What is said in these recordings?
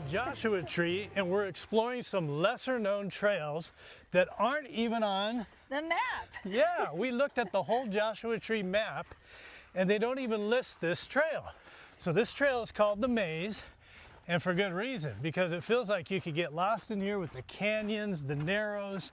Joshua Tree, and we're exploring some lesser known trails that aren't even on the map. Yeah, we looked at the whole Joshua Tree map and they don't even list this trail. So this trail is called the Maze, and for good reason, because it feels like you could get lost in here with the canyons, the narrows,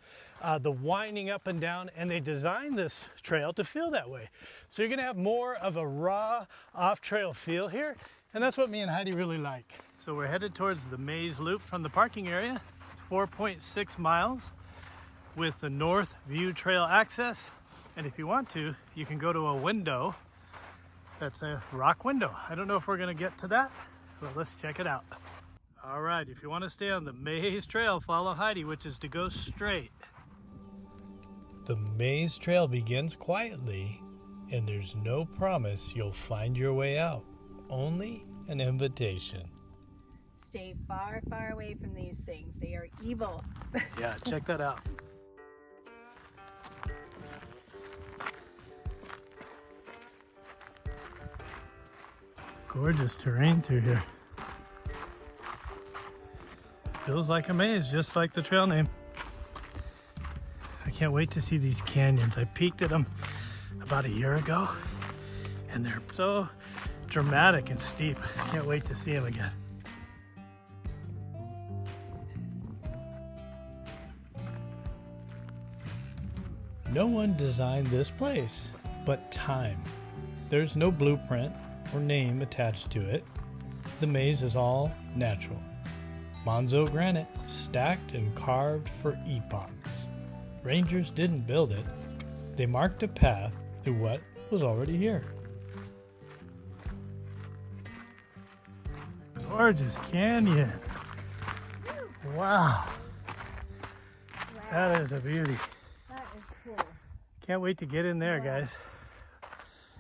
the winding up and down, and they designed this trail to feel that way. So you're gonna have more of a raw off-trail feel here, and that's what me and Heidi really like. So we're headed towards the Maze Loop from the parking area. It's 4.6 miles with the North View Trail access. And if you want to, you can go to a window. That's a rock window. I don't know if we're gonna get to that, but let's check it out. All right, if you want to stay on the Maze Trail, follow Heidi, which is to go straight. The Maze Trail begins quietly, and there's no promise you'll find your way out. Only an invitation. Stay far, far away from these things. They are evil. Yeah, check that out. Gorgeous terrain through here. Feels like a maze, just like the trail name. I can't wait to see these canyons. I peeked at them about a year ago, and they're so dramatic and steep. I can't wait to see them again. No one designed this place, but time. There's no blueprint or name attached to it. The maze is all natural. Monzo granite, stacked and carved for epochs. Rangers didn't build it. They marked a path through what was already here. Gorgeous canyon. Wow. That is a beauty. That is cool. Can't wait to get in there, guys.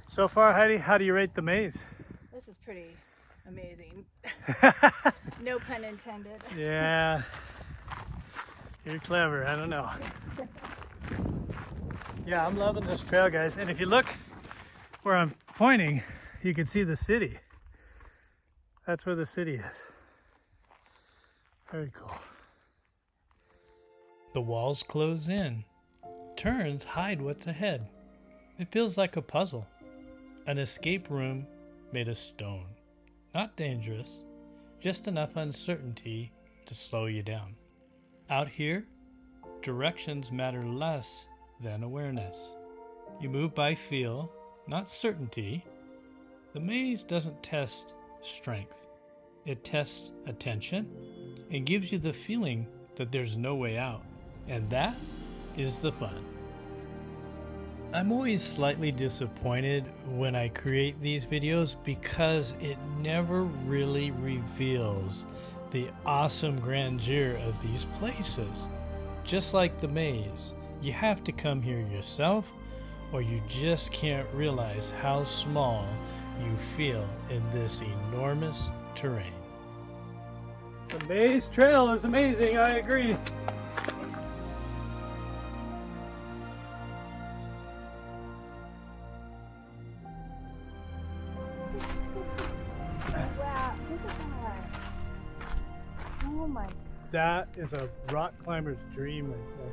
So far, Heidi, how do you rate the maze? This is pretty amazing. No pun intended. Yeah. You're clever. I don't know. Yeah, I'm loving this trail, guys. And if you look where I'm pointing, you can see the city. That's where the city is. Very cool. The walls close in. Turns hide what's ahead. It feels like a puzzle. An escape room made of stone. Not dangerous, just enough uncertainty to slow you down. Out here, directions matter less than awareness. You move by feel, not certainty. The maze doesn't test strength. It tests attention and gives you the feeling that there's no way out. And that is the fun. I'm always slightly disappointed when I create these videos because it never really reveals the awesome grandeur of these places. Just like the maze, you have to come here yourself or you just can't realize how small you feel in this enormous terrain. The Maze Trail is amazing, I agree. Wow, look at that. Oh my. That is a rock climber's dream right there.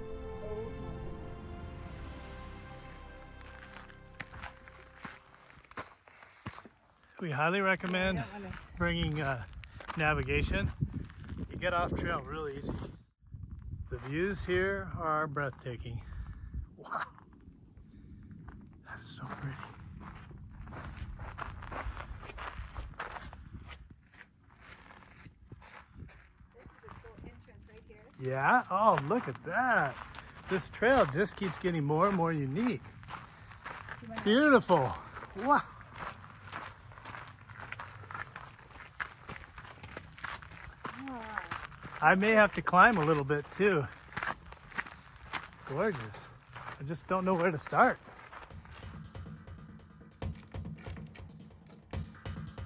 We highly recommend bringing navigation. You get off trail real easy. The views here are breathtaking. Wow, that is so pretty. This is a cool entrance right here. Yeah, oh look at that. This trail just keeps getting more and more unique. Beautiful, wow. I may have to climb a little bit too. Gorgeous. I just don't know where to start.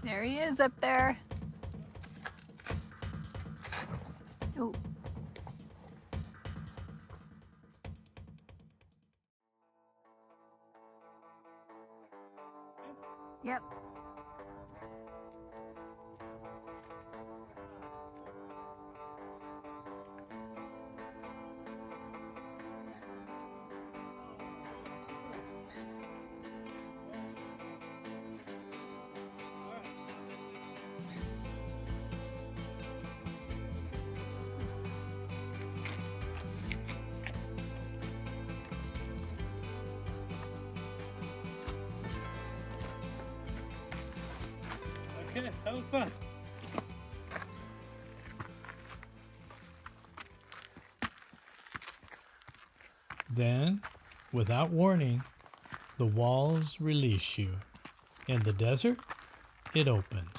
There he is up there. Oh. Yep. Okay, that was fun. Then, without warning, the walls release you. In the desert, it opens.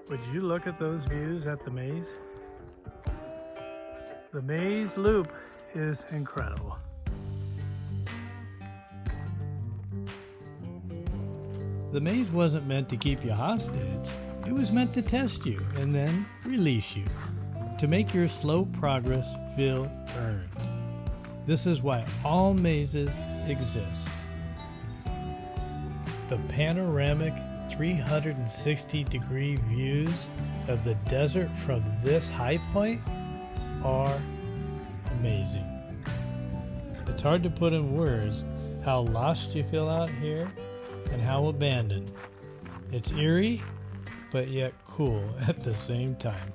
Would you look at those views at the maze? The maze loop is incredible. The maze wasn't meant to keep you hostage. It was meant to test you and then release you, to make your slow progress feel earned. This is why all mazes exist. The panoramic 360-degree views of the desert from this high point are amazing. It's hard to put in words how lost you feel out here and how abandoned. It's eerie, but yet cool at the same time.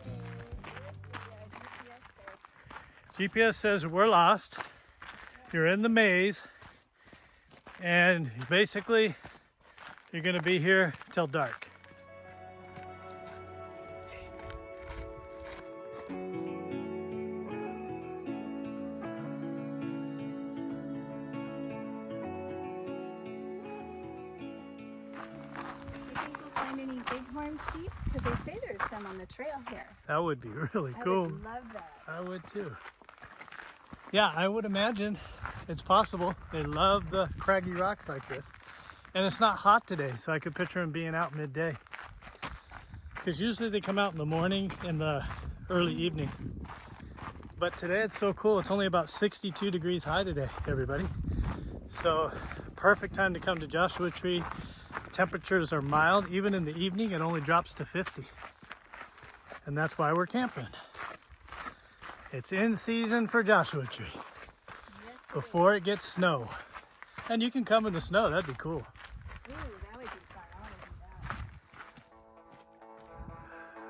GPS says we're lost. You're in the maze, and basically you're going to be here till dark. Any bighorn sheep? Because they say there's some on the trail here. That would be really cool. I would love that. I would too. Yeah, I would imagine it's possible. They love the craggy rocks like this. And it's not hot today, so I could picture them being out midday. Because usually they come out in the morning and the early evening. But today it's so cool. It's only about 62 degrees high today, everybody. So perfect time to come to Joshua Tree. Temperatures are mild. Even in the evening, it only drops to 50. And that's why we're camping. It's in season for Joshua Tree. Yes, before it gets snow. And you can come in the snow. That'd be cool. Ooh, that would be fun. I want to do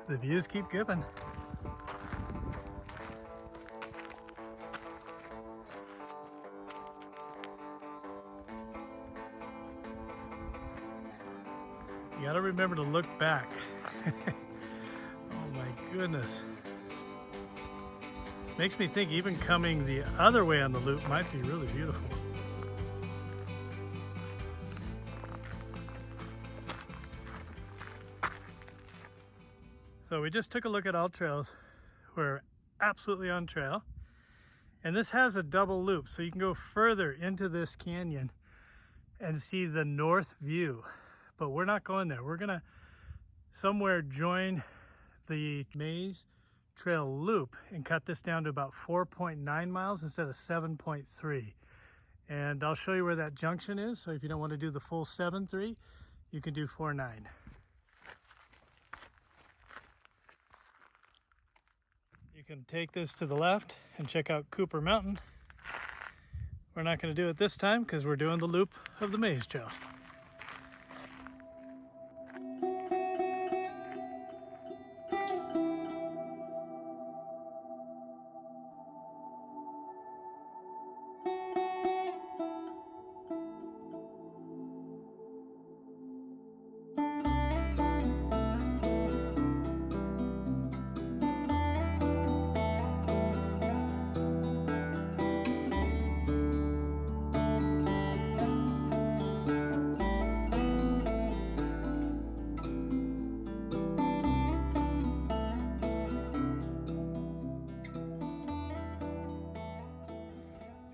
that. The views keep giving. You gotta remember to look back. Oh my goodness. Makes me think even coming the other way on the loop might be really beautiful. So we just took a look at all trails. We're absolutely on trail. And this has a double loop, so you can go further into this canyon and see the north view. But we're not going there. We're gonna somewhere join the maze trail loop and cut this down to about 4.9 miles instead of 7.3. And I'll show you where that junction is. So if you don't want to do the full 7.3, you can do 4.9. You can take this to the left and check out Cooper Mountain. We're not going to do it this time because we're doing the loop of the maze trail.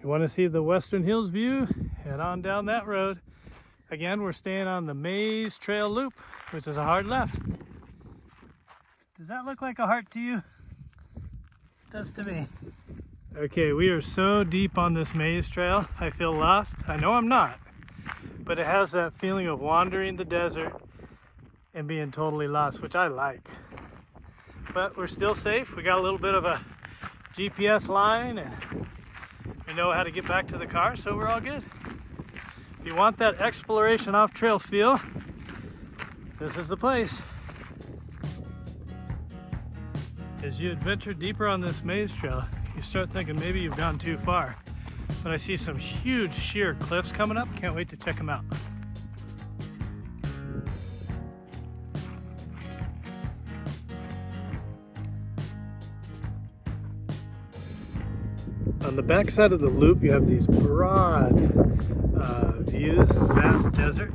You want to see the Western Hills view? Head on down that road. Again, we're staying on the Maze Trail Loop, which is a hard left. Does that look like a heart to you? It does to me. Okay, we are so deep on this maze trail, I feel lost. I know I'm not, but it has that feeling of wandering the desert and being totally lost, which I like. But we're still safe. We got a little bit of a GPS line and we know how to get back to the car, so we're all good. If you want that exploration off-trail feel, this is the place. As you adventure deeper on this maze trail, you start thinking maybe you've gone too far. But I see some huge sheer cliffs coming up. Can't wait to check them out. On the back side of the loop, you have these broad views of vast desert.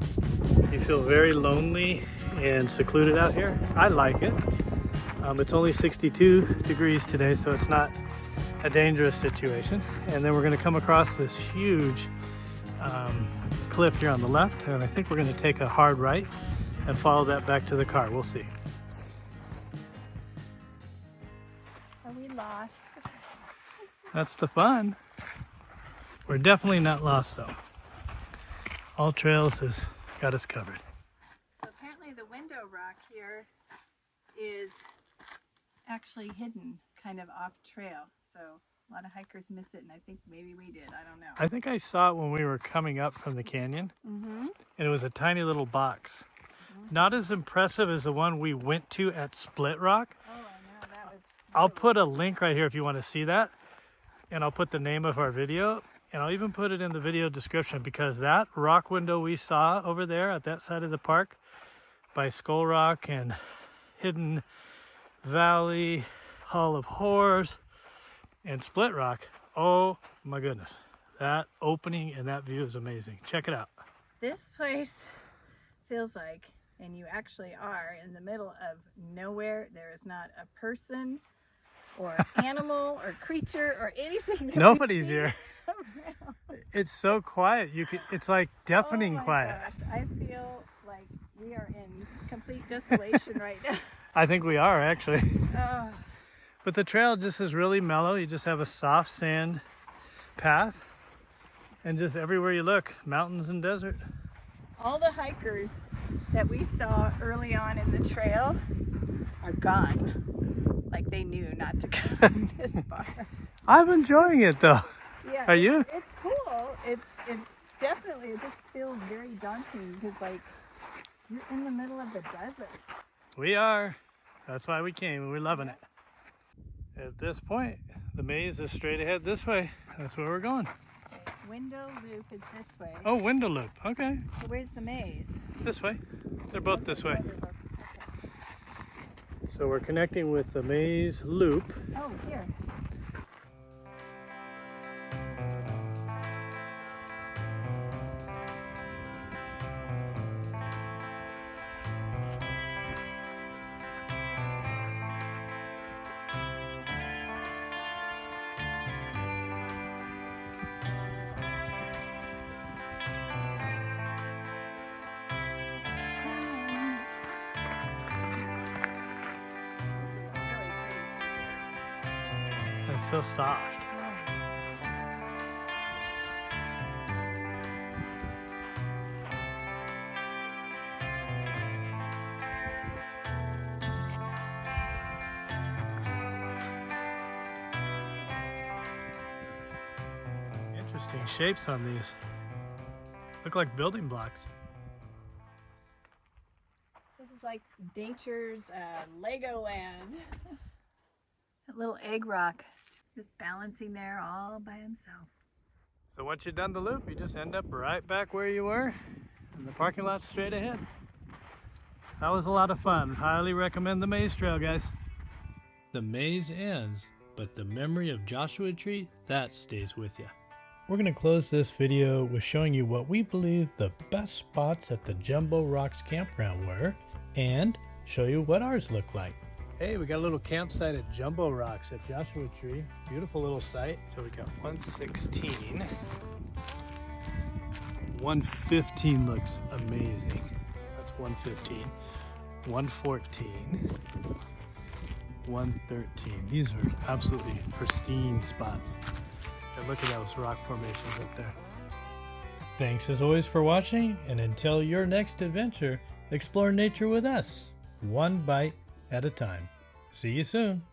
You feel very lonely and secluded out here. I like it. It's only 62 degrees today, so it's not a dangerous situation. And then we're going to come across this huge cliff here on the left, and I think we're going to take a hard right and follow that back to the car. We'll see. Are we lost? That's the fun. We're definitely not lost though. All Trails has got us covered. So apparently the window rock here is actually hidden kind of off trail. So a lot of hikers miss it, and I think maybe we did. I don't know. I think I saw it when we were coming up from the canyon, and it was a tiny little box. Not as impressive as the one we went to at Split Rock. Oh, I know. That was... I'll put a link right here if you want to see that. And I'll put the name of our video, and I'll even put it in the video description, because that rock window we saw over there at that side of the park by Skull Rock and Hidden Valley, Hall of Horrors, and Split Rock, oh my goodness, that opening and that view is amazing. Check it out. This place feels like, and you actually are, in the middle of nowhere. There is not a person or animal or creature or anything that Nobody's here. around. It's so quiet. It's like deafening quiet. Gosh, I feel like we are in complete desolation right now. I think we are actually. Oh, But the trail just is really mellow. You just have a soft sand path, and just everywhere you look, mountains and desert. all the hikers that we saw early on in the trail are gone. Like they knew not to come this far. I'm enjoying it though. Yeah, Are you? It's cool. It's definitely, it just feels very daunting because like you're in the middle of the desert. We are. That's why we came, and we're loving it. At this point, the maze is straight ahead this way. That's where we're going. Okay, window loop is this way. Oh, window loop. Okay. So where's the maze? This way. They're both this way. Okay. So we're connecting with the maze loop. Oh, here. It's so soft. Interesting shapes on these. Look like building blocks. This is like nature's Legoland. That little egg rock just balancing there all by himself. So once you've done the loop, you just end up right back where you were, and the parking lot's straight ahead. That was a lot of fun. Highly recommend the maze trail, guys. The maze ends, but the memory of Joshua Tree, that stays with you. We're going to close this video with showing you what we believe the best spots at the Jumbo Rocks campground were, and show you what ours look like. Hey, we got a little campsite at Jumbo Rocks at Joshua Tree. Beautiful little site. So we got 116. 115 looks amazing. That's 115. 114. 113. These are absolutely pristine spots. And look at those rock formations up there. Thanks as always for watching, and until your next adventure, explore nature with us, one bite at a time. See you soon.